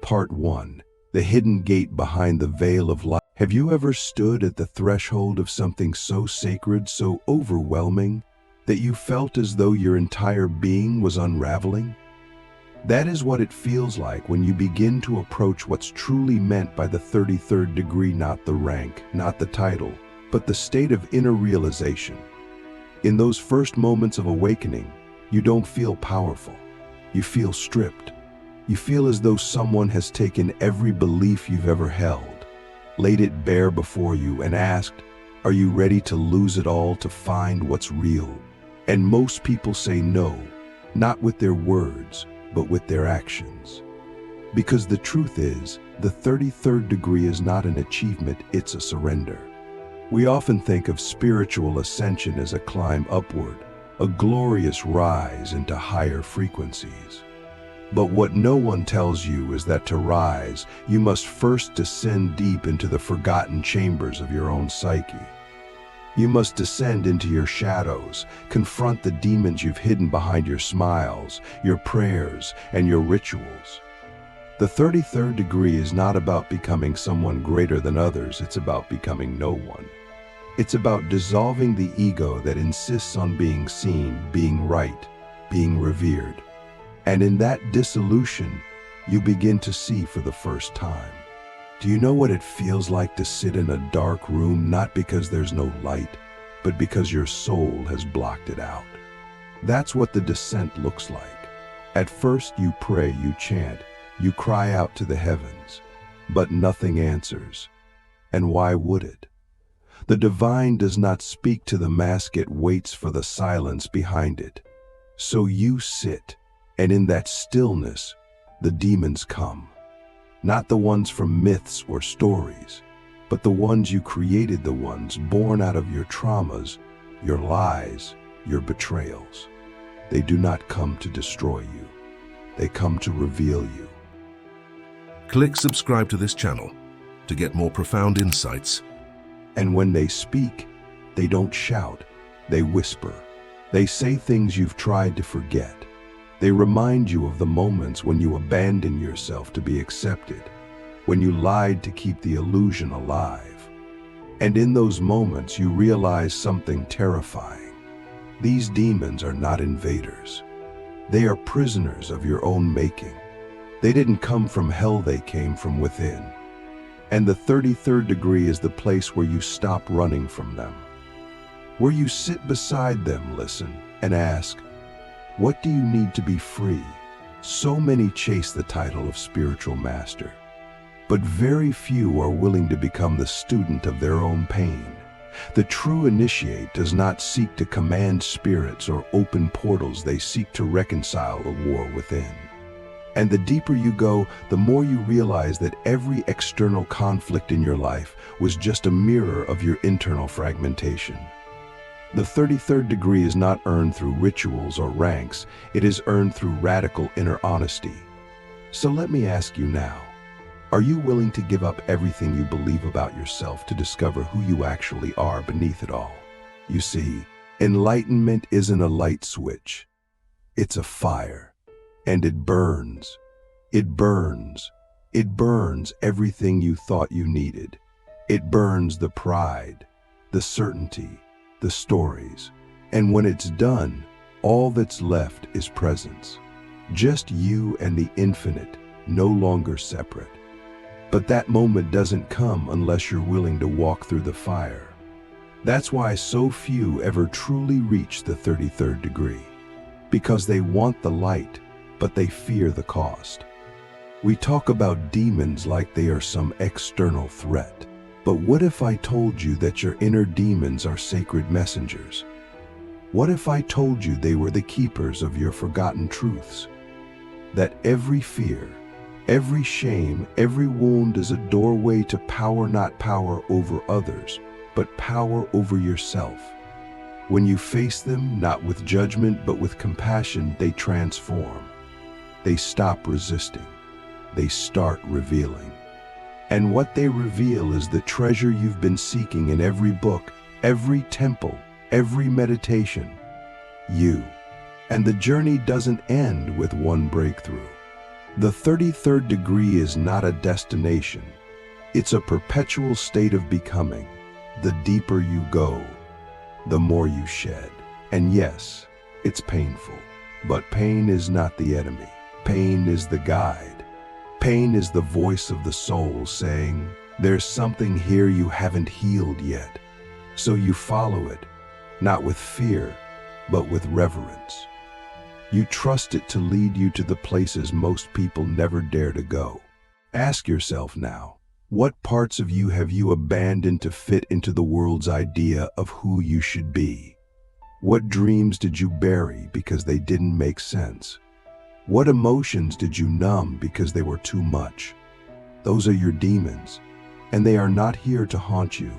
Part 1. The hidden gate behind the veil of light. Have you ever stood at the threshold of something so sacred, so overwhelming, that you felt as though your entire being was unraveling? That is what it feels like when you begin to approach what's truly meant by the 33rd degree, not the rank, not the title, but the state of inner realization. In those first moments of awakening, you don't feel powerful. You feel stripped. You feel as though someone has taken every belief you've ever held, laid it bare before you and asked, "Are you ready to lose it all to find what's real?" And most people say no, not with their words, but with their actions. Because the truth is, the 33rd degree is not an achievement, it's a surrender. We often think of spiritual ascension as a climb upward, a glorious rise into higher frequencies. But what no one tells you is that to rise, you must first descend deep into the forgotten chambers of your own psyche. You must descend into your shadows, confront the demons you've hidden behind your smiles, your prayers, and your rituals. The 33rd degree is not about becoming someone greater than others, it's about becoming no one. It's about dissolving the ego that insists on being seen, being right, being revered. And in that dissolution, you begin to see for the first time. Do you know what it feels like to sit in a dark room, not because there's no light, but because your soul has blocked it out? That's what the descent looks like. At first you pray, you chant, you cry out to the heavens, but nothing answers. And why would it? The divine does not speak to the mask, it waits for the silence behind it. So you sit, and in that stillness, the demons come. Not the ones from myths or stories, but the ones you created, the ones born out of your traumas, your lies, your betrayals. They do not come to destroy you. They come to reveal you. Click subscribe to this channel to get more profound insights. And when they speak, they don't shout, they whisper. They say things you've tried to forget. They remind you of the moments when you abandoned yourself to be accepted, when you lied to keep the illusion alive. And in those moments, you realize something terrifying. These demons are not invaders. They are prisoners of your own making. They didn't come from hell, they came from within. And the 33rd degree is the place where you stop running from them, where you sit beside them, listen, and ask, what do you need to be free? So many chase the title of spiritual master, but very few are willing to become the student of their own pain. The true initiate does not seek to command spirits or open portals, they seek to reconcile the war within. And the deeper you go, the more you realize that every external conflict in your life was just a mirror of your internal fragmentation. The 33rd degree is not earned through rituals or ranks, it is earned through radical inner honesty. So let me ask you now, are you willing to give up everything you believe about yourself to discover who you actually are beneath it all? You see, enlightenment isn't a light switch, it's a fire, and it burns. It burns. It burns everything you thought you needed. It burns the pride, the certainty, the stories, and when it's done, all that's left is presence. Just you and the infinite, no longer separate. But that moment doesn't come unless you're willing to walk through the fire. That's why so few ever truly reach the 33rd degree, because they want the light, but they fear the cost. We talk about demons like they are some external threat. But what if I told you that your inner demons are sacred messengers? What if I told you they were the keepers of your forgotten truths? That every fear, every shame, every wound is a doorway to power, not power over others, but power over yourself. When you face them, not with judgment, but with compassion, they transform. They stop resisting. They start revealing. And what they reveal is the treasure you've been seeking in every book, every temple, every meditation. You. And the journey doesn't end with one breakthrough. The 33rd degree is not a destination. It's a perpetual state of becoming. The deeper you go, the more you shed. And yes, it's painful. But pain is not the enemy. Pain is the guide. Pain is the voice of the soul saying, there's something here you haven't healed yet. So you follow it, not with fear, but with reverence. You trust it to lead you to the places most people never dare to go. Ask yourself now, what parts of you have you abandoned to fit into the world's idea of who you should be? What dreams did you bury because they didn't make sense? What emotions did you numb because they were too much? Those are your demons, and they are not here to haunt you.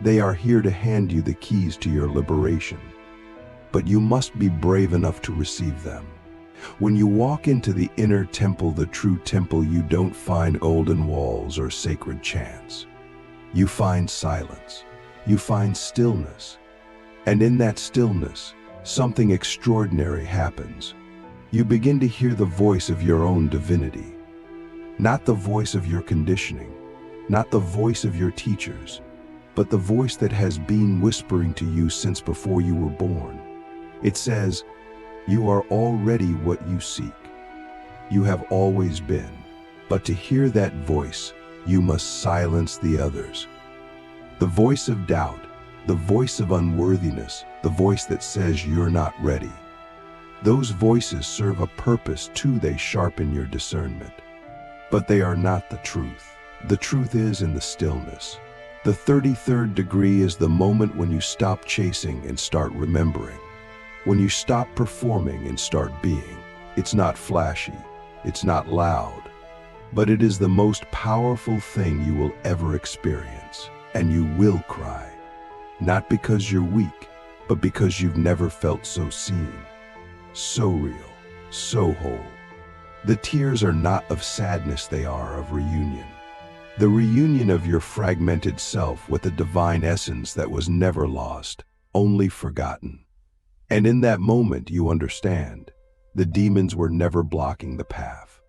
They are here to hand you the keys to your liberation. But you must be brave enough to receive them. When you walk into the inner temple, the true temple, you don't find golden walls or sacred chants. You find silence. You find stillness. And in that stillness, something extraordinary happens. You begin to hear the voice of your own divinity. Not the voice of your conditioning, not the voice of your teachers, but the voice that has been whispering to you since before you were born. It says, you are already what you seek. You have always been. But to hear that voice, you must silence the others. The voice of doubt, the voice of unworthiness, the voice that says you're not ready. Those voices serve a purpose too. They sharpen your discernment. But they are not the truth. The truth is in the stillness. The 33rd degree is the moment when you stop chasing and start remembering. When you stop performing and start being. It's not flashy, it's not loud, but it is the most powerful thing you will ever experience. And you will cry, not because you're weak, but because you've never felt so seen, so real, so whole. The tears are not of sadness, they are of reunion. The reunion of your fragmented self with the divine essence that was never lost, only forgotten. And in that moment you understand, the demons were never blocking the path.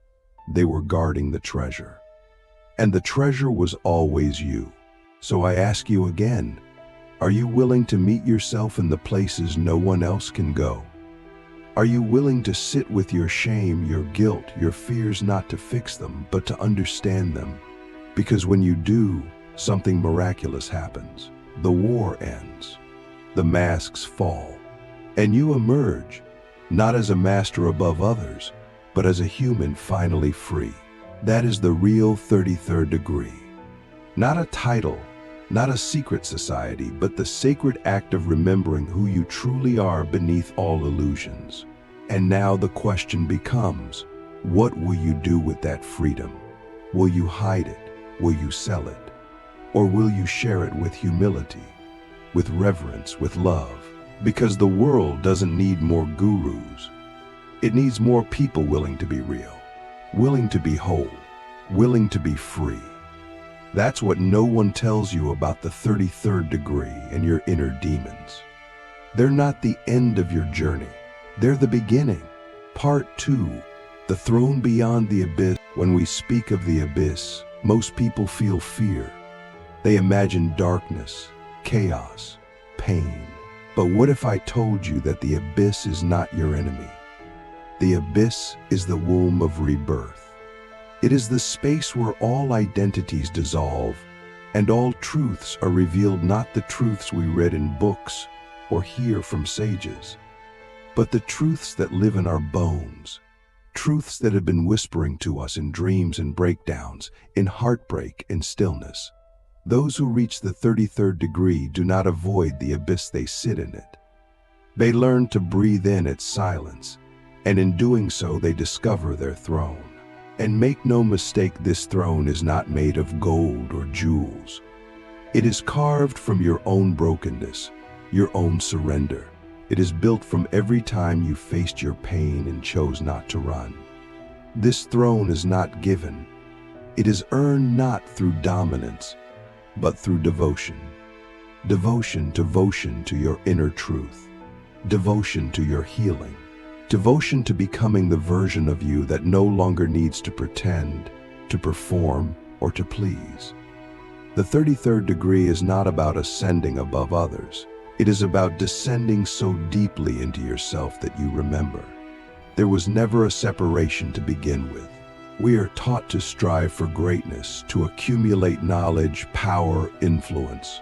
They were guarding the treasure. And the treasure was always you. So I ask you again, are you willing to meet yourself in the places no one else can go? Are you willing to sit with your shame, your guilt, your fears, not to fix them, but to understand them? Because when you do, something miraculous happens. The war ends. The masks fall. And you emerge, not as a master above others, but as a human finally free. That is the real 33rd degree. Not a title, not a secret society, but the sacred act of remembering who you truly are beneath all illusions. And now the question becomes, what will you do with that freedom? Will you hide it? Will you sell it? Or will you share it with humility, with reverence, with love? Because the world doesn't need more gurus. It needs more people willing to be real, willing to be whole, willing to be free. That's what no one tells you about the 33rd degree and your inner demons. They're not the end of your journey. They're the beginning. Part 2, the throne beyond the abyss. When we speak of the abyss, most people feel fear. They imagine darkness, chaos, pain. But what if I told you that the abyss is not your enemy? The abyss is the womb of rebirth. It is the space where all identities dissolve and all truths are revealed, not the truths we read in books or hear from sages, but the truths that live in our bones, truths that have been whispering to us in dreams and breakdowns, in heartbreak and stillness. Those who reach the 33rd degree do not avoid the abyss, they sit in it. They learn to breathe in its silence, and in doing so they discover their throne. And make no mistake, this throne is not made of gold or jewels. It is carved from your own brokenness, your own surrender. It is built from every time you faced your pain and chose not to run. This throne is not given. It is earned not through dominance, but through devotion. Devotion to your inner truth. Devotion to your healing. Devotion to becoming the version of you that no longer needs to pretend, to perform, or to please. The 33rd degree is not about ascending above others. It is about descending so deeply into yourself that you remember. There was never a separation to begin with. We are taught to strive for greatness, to accumulate knowledge, power, influence.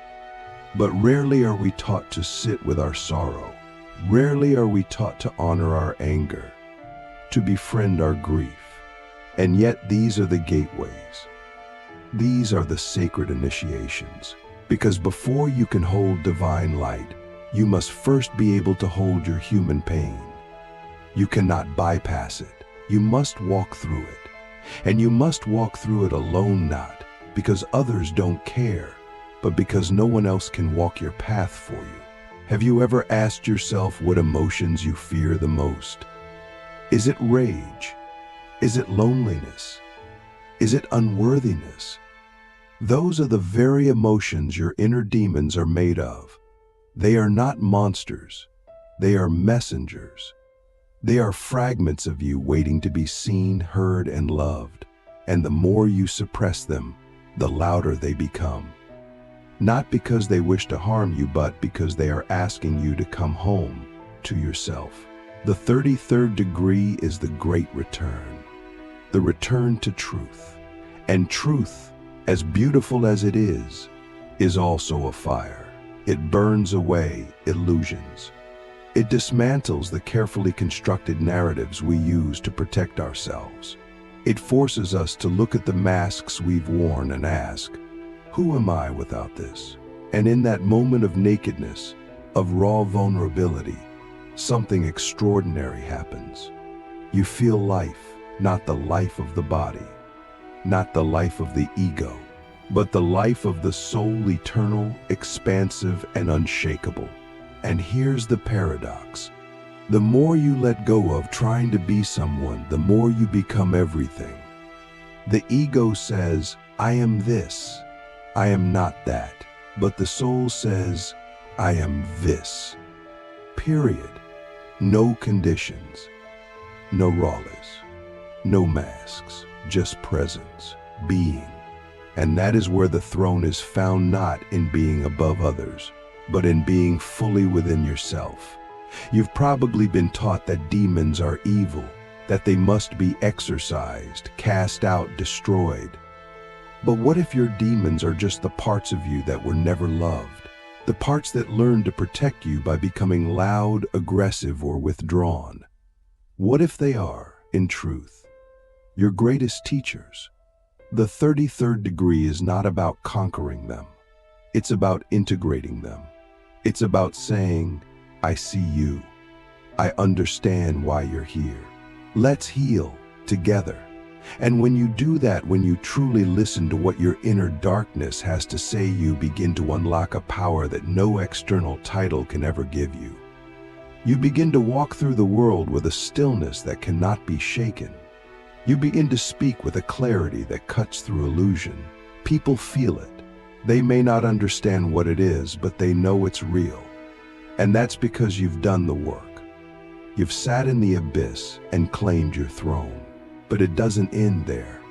But rarely are we taught to sit with our sorrow. Rarely are we taught to honor our anger, to befriend our grief. And yet these are the gateways. These are the sacred initiations. Because before you can hold divine light, you must first be able to hold your human pain. You cannot bypass it. You must walk through it. And you must walk through it alone, not because others don't care, but because no one else can walk your path for you. Have you ever asked yourself what emotions you fear the most? Is it rage? Is it loneliness? Is it unworthiness? Those are the very emotions your inner demons are made of. They are not monsters. They are messengers. They are fragments of you waiting to be seen, heard, and loved. And the more you suppress them, the louder they become. Not because they wish to harm you, but because they are asking you to come home to yourself. The 33rd degree is the great return. The return to truth. And truth, as beautiful as it is also a fire. It burns away illusions. It dismantles the carefully constructed narratives we use to protect ourselves. It forces us to look at the masks we've worn and ask, who am I without this? And in that moment of nakedness, of raw vulnerability, something extraordinary happens. You feel life, not the life of the body, not the life of the ego, but the life of the soul, eternal, expansive, and unshakable. And here's the paradox. The more you let go of trying to be someone, the more you become everything. The ego says, I am this, I am not that. But the soul says, I am this. Period. No conditions, no rawness, no masks, just presence, being. And that is where the throne is found, not in being above others, but in being fully within yourself. You've probably been taught that demons are evil, that they must be exorcised, cast out, destroyed. But what if your demons are just the parts of you that were never loved? The parts that learn to protect you by becoming loud, aggressive, or withdrawn? What if they are, in truth, your greatest teachers? The 33rd degree is not about conquering them. It's about integrating them. It's about saying, I see you. I understand why you're here. Let's heal together. And when you do that, when you truly listen to what your inner darkness has to say, you begin to unlock a power that no external title can ever give you. You begin to walk through the world with a stillness that cannot be shaken. You begin to speak with a clarity that cuts through illusion. People feel it. They may not understand what it is, but they know it's real. And that's because you've done the work. You've sat in the abyss and claimed your throne. But it doesn't end there.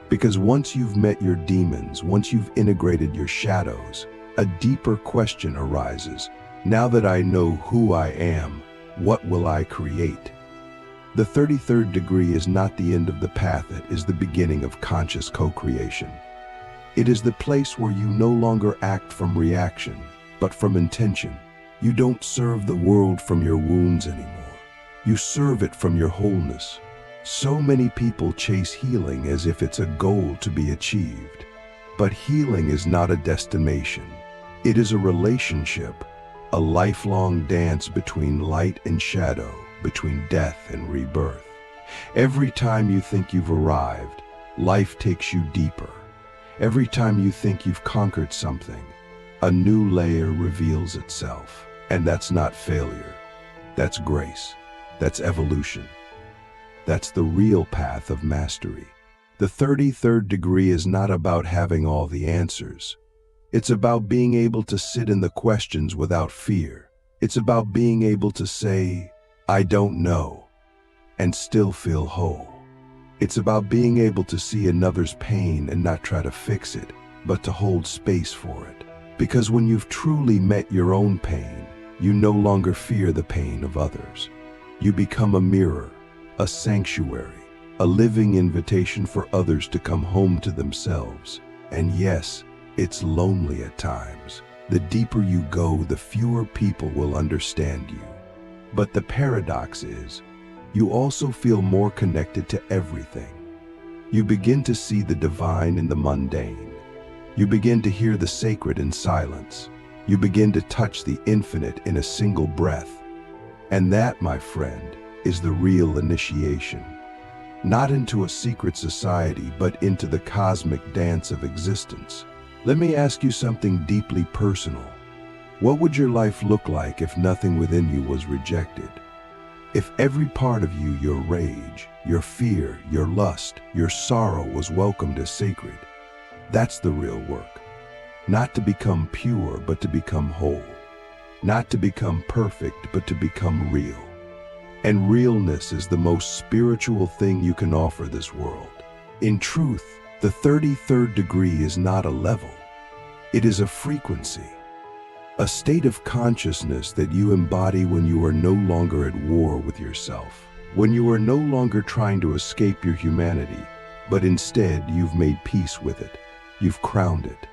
Because once you've met your demons, once you've integrated your shadows, a deeper question arises. Now that I know who I am, what will I create? The 33rd degree is not the end of the path, it is the beginning of conscious co-creation. It is the place where you no longer act from reaction, but from intention. You don't serve the world from your wounds anymore. You serve it from your wholeness. So many people chase healing as if it's a goal to be achieved. But healing is not a destination. It is a relationship, a lifelong dance between light and shadow, between death and rebirth. Every time you think you've arrived, life takes you deeper. Every time you think you've conquered something, a new layer reveals itself. And that's not failure. That's grace. That's evolution. That's the real path of mastery. The 33rd degree is not about having all the answers. It's about being able to sit in the questions without fear. It's about being able to say, I don't know, and still feel whole. It's about being able to see another's pain and not try to fix it, but to hold space for it. Because when you've truly met your own pain, you no longer fear the pain of others. You become a mirror, a sanctuary, a living invitation for others to come home to themselves. And yes, it's lonely at times. The deeper you go, the fewer people will understand you. But the paradox is, you also feel more connected to everything. You begin to see the divine in the mundane. You begin to hear the sacred in silence. You begin to touch the infinite in a single breath. And that, my friend, is the real initiation. Not into a secret society, but into the cosmic dance of existence. Let me ask you something deeply personal. What would your life look like if nothing within you was rejected? If every part of you, your rage, your fear, your lust, your sorrow was welcomed as sacred? That's the real work. Not to become pure, but to become whole. Not to become perfect, but to become real. And realness is the most spiritual thing you can offer this world. In truth, the 33rd degree is not a level. It is a frequency. A state of consciousness that you embody when you are no longer at war with yourself. When you are no longer trying to escape your humanity, but instead you've made peace with it. You've crowned it.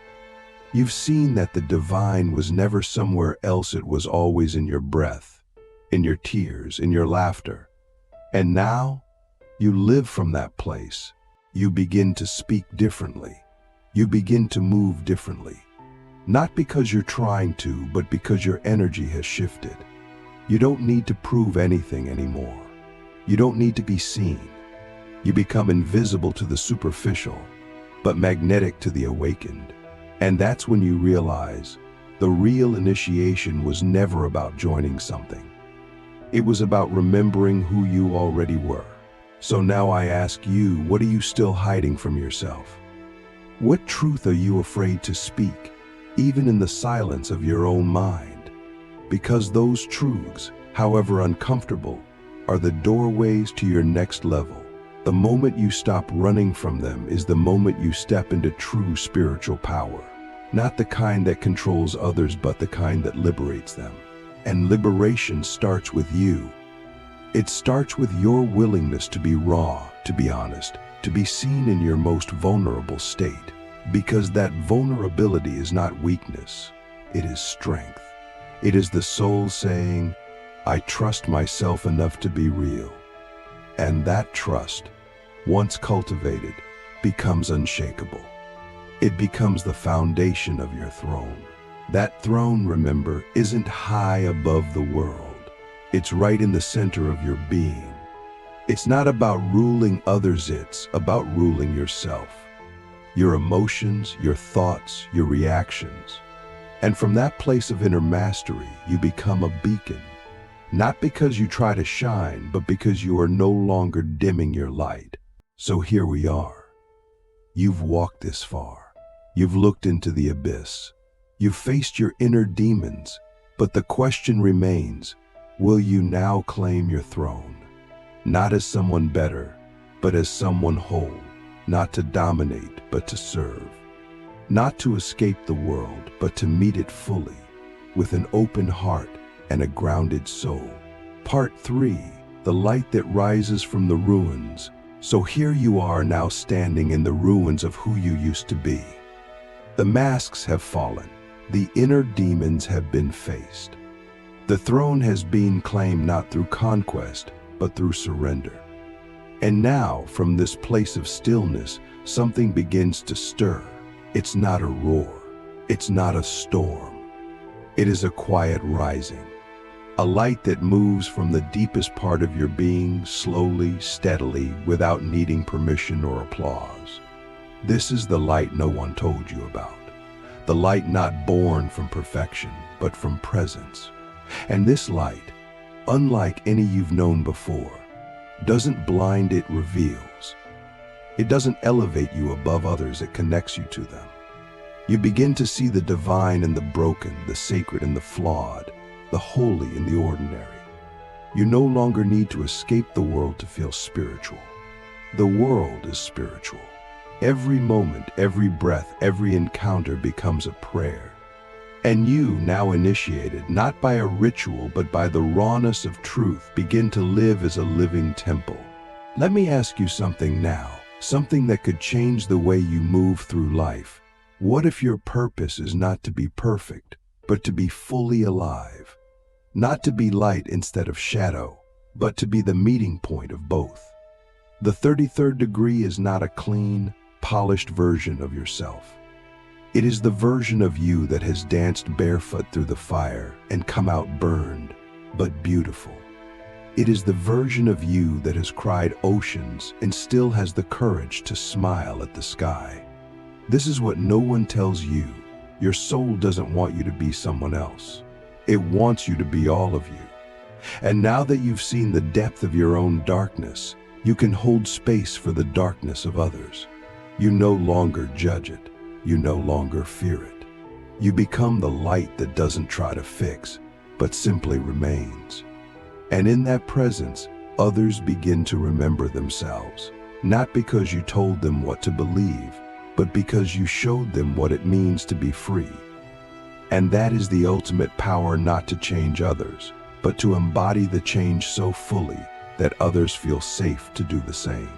You've seen that the divine was never somewhere else, it was always in your breath, in your tears, in your laughter. And now, you live from that place. You begin to speak differently. You begin to move differently. Not because you're trying to, but because your energy has shifted. You don't need to prove anything anymore. You don't need to be seen. You become invisible to the superficial, but magnetic to the awakened. And that's when you realize the real initiation was never about joining something. It was about remembering who you already were. So now I ask you, what are you still hiding from yourself? What truth are you afraid to speak, even in the silence of your own mind? Because those truths, however uncomfortable, are the doorways to your next level. The moment you stop running from them is the moment you step into true spiritual power. Not the kind that controls others, but the kind that liberates them. And liberation starts with you. It starts with your willingness to be raw, to be honest, to be seen in your most vulnerable state. Because that vulnerability is not weakness, it is strength. It is the soul saying, I trust myself enough to be real. And that trust, once cultivated, becomes unshakable. It becomes the foundation of your throne. That throne, remember, isn't high above the world. It's right in the center of your being. It's not about ruling others, it's about ruling yourself. Your emotions, your thoughts, your reactions. And from that place of inner mastery, you become a beacon. Not because you try to shine, but because you are no longer dimming your light. So here we are. You've walked this far. You've looked into the abyss. You've faced your inner demons. But the question remains, will you now claim your throne? Not as someone better, but as someone whole. Not to dominate, but to serve. Not to escape the world, but to meet it fully, with an open heart and a grounded soul. Part 3, the light that rises from the ruins. So here you are now standing in the ruins of who you used to be. The masks have fallen. The inner demons have been faced. The throne has been claimed not through conquest, but through surrender. And now, from this place of stillness, something begins to stir. It's not a roar. It's not a storm. It is a quiet rising. A light that moves from the deepest part of your being, slowly, steadily, without needing permission or applause. This is the light no one told you about. The light not born from perfection, but from presence. And this light, unlike any you've known before, doesn't blind, it reveals. It doesn't elevate you above others, it connects you to them. You begin to see the divine in the broken, the sacred in the flawed, the holy in the ordinary. You no longer need to escape the world to feel spiritual. The world is spiritual. Every moment, every breath, every encounter becomes a prayer. And you, now initiated, not by a ritual but by the rawness of truth, begin to live as a living temple. Let me ask you something now, something that could change the way you move through life. What if your purpose is not to be perfect, but to be fully alive? Not to be light instead of shadow, but to be the meeting point of both. The 33rd degree is not a clean, polished version of yourself. It is the version of you that has danced barefoot through the fire and come out burned, but beautiful. It is the version of you that has cried oceans and still has the courage to smile at the sky. This is what no one tells you. Your soul doesn't want you to be someone else. It wants you to be all of you. And now that you've seen the depth of your own darkness, you can hold space for the darkness of others. You no longer judge it. You no longer fear it. You become the light that doesn't try to fix, but simply remains. And in that presence, others begin to remember themselves, not because you told them what to believe, but because you showed them what it means to be free. And that is the ultimate power, not to change others, but to embody the change so fully that others feel safe to do the same.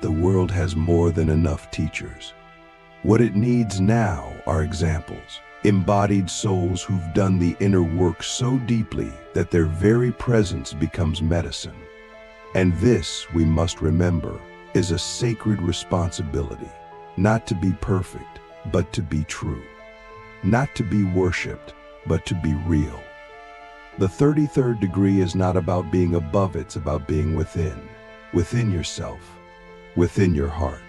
The world has more than enough teachers. What it needs now are examples, embodied souls who've done the inner work so deeply that their very presence becomes medicine. And this, we must remember, is a sacred responsibility, not to be perfect, but to be true. Not to be worshipped, but to be real. The 33rd degree is not about being above, it's about being within yourself, within your heart,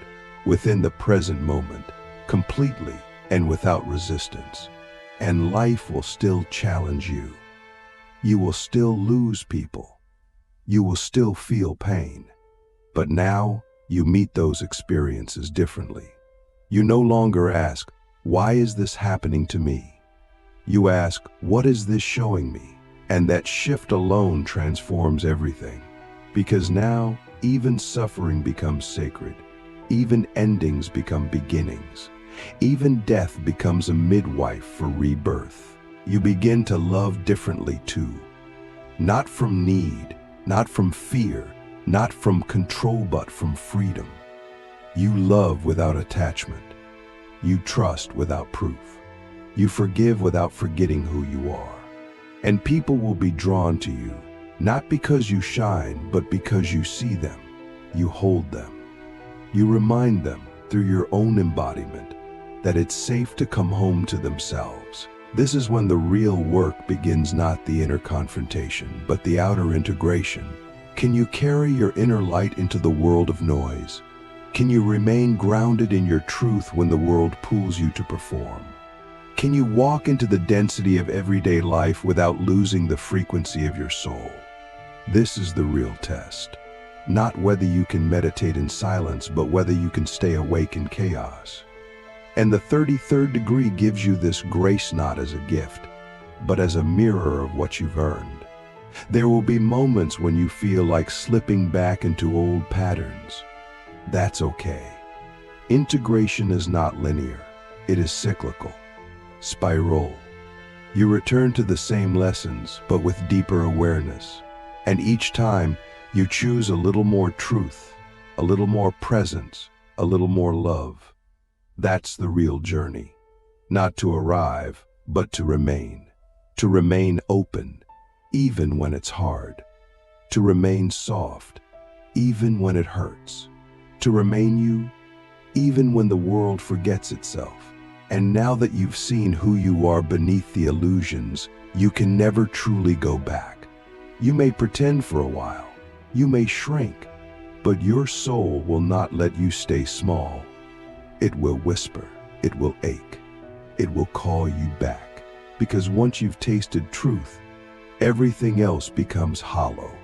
within the present moment, completely and without resistance. And life will still challenge you. You will still lose people. You will still feel pain. But now you meet those experiences differently. You no longer ask, why is this happening to me? You ask, what is this showing me? And that shift alone transforms everything. Because now, even suffering becomes sacred. Even endings become beginnings. Even death becomes a midwife for rebirth. You begin to love differently too. Not from need, not from fear, not from control, but from freedom. You love without attachment. You trust without proof. You forgive without forgetting who you are. And people will be drawn to you, not because you shine, but because you see them. You hold them. You remind them through your own embodiment that it's safe to come home to themselves. This is when the real work begins, not the inner confrontation, but the outer integration. Can you carry your inner light into the world of noise? Can you remain grounded in your truth when the world pulls you to perform? Can you walk into the density of everyday life without losing the frequency of your soul? This is the real test. Not whether you can meditate in silence, but whether you can stay awake in chaos. And the 33rd degree gives you this grace not as a gift, but as a mirror of what you've earned. There will be moments when you feel like slipping back into old patterns. That's okay. Integration is not linear. It is cyclical. Spiral. You return to the same lessons, but with deeper awareness. And each time, you choose a little more truth, a little more presence, a little more love. That's the real journey. Not to arrive, but to remain. To remain open, even when it's hard. To remain soft, even when it hurts. To remain you, even when the world forgets itself. And now that you've seen who you are beneath the illusions, you can never truly go back. You may pretend for a while, you may shrink, but your soul will not let you stay small. It will whisper, it will ache, it will call you back. Because once you've tasted truth, everything else becomes hollow.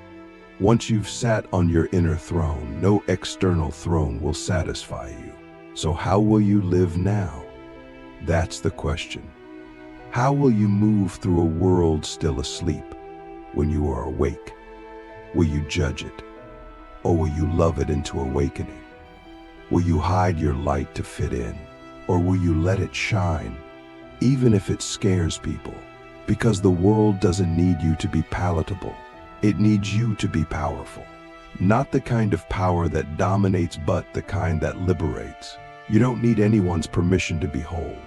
Once you've sat on your inner throne, no external throne will satisfy you. So how will you live now? That's the question. How will you move through a world still asleep when you are awake? Will you judge it? Or will you love it into awakening? Will you hide your light to fit in? Or will you let it shine, even if it scares people? Because the world doesn't need you to be palatable. It needs you to be powerful. Not the kind of power that dominates, but the kind that liberates. You don't need anyone's permission to be whole.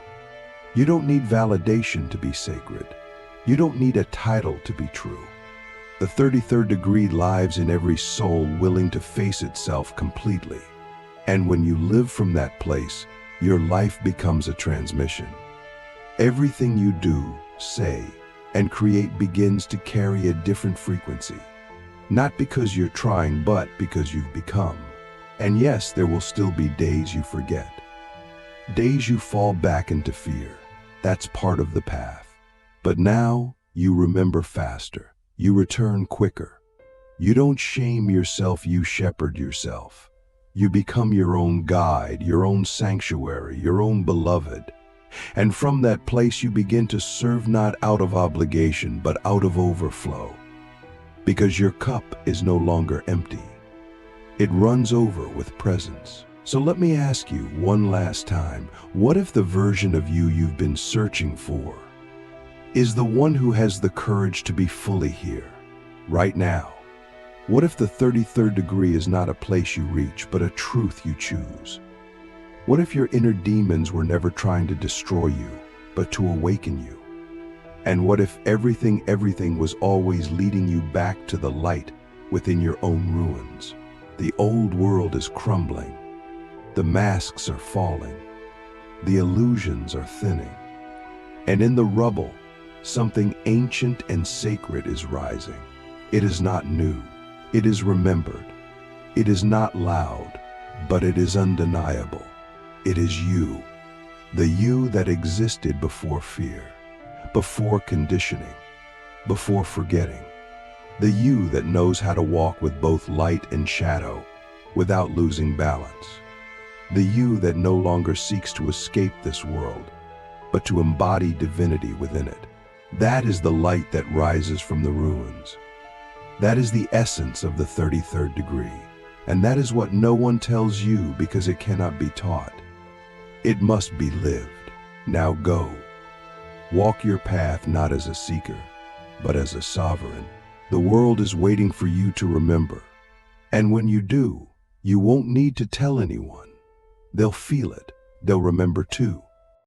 You don't need validation to be sacred. You don't need a title to be true. The 33rd degree lives in every soul willing to face itself completely. And when you live from that place, your life becomes a transmission. Everything you do, say, and create begins to carry a different frequency. Not because you're trying, but because you've become. And yes, there will still be days you forget. Days you fall back into fear. That's part of the path. But now, you remember faster. You return quicker. You don't shame yourself, you shepherd yourself. You become your own guide, your own sanctuary, your own beloved. And from that place you begin to serve not out of obligation, but out of overflow. Because your cup is no longer empty. It runs over with presence. So let me ask you one last time, what if the version of you you've been searching for is the one who has the courage to be fully here, right now? What if the 33rd degree is not a place you reach, but a truth you choose? What if your inner demons were never trying to destroy you, but to awaken you? And what if everything was always leading you back to the light within your own ruins? The old world is crumbling. The masks are falling. The illusions are thinning. And in the rubble, something ancient and sacred is rising. It is not new. It is remembered. It is not loud, but it is undeniable. It is you, the you that existed before fear, before conditioning, before forgetting. The you that knows how to walk with both light and shadow without losing balance. The you that no longer seeks to escape this world, but to embody divinity within it. That is the light that rises from the ruins. That is the essence of the 33rd degree. And that is what no one tells you because it cannot be taught. It must be lived. Now go. Walk your path not as a seeker, but as a sovereign. The world is waiting for you to remember. And when you do, you won't need to tell anyone. They'll feel it. They'll remember too.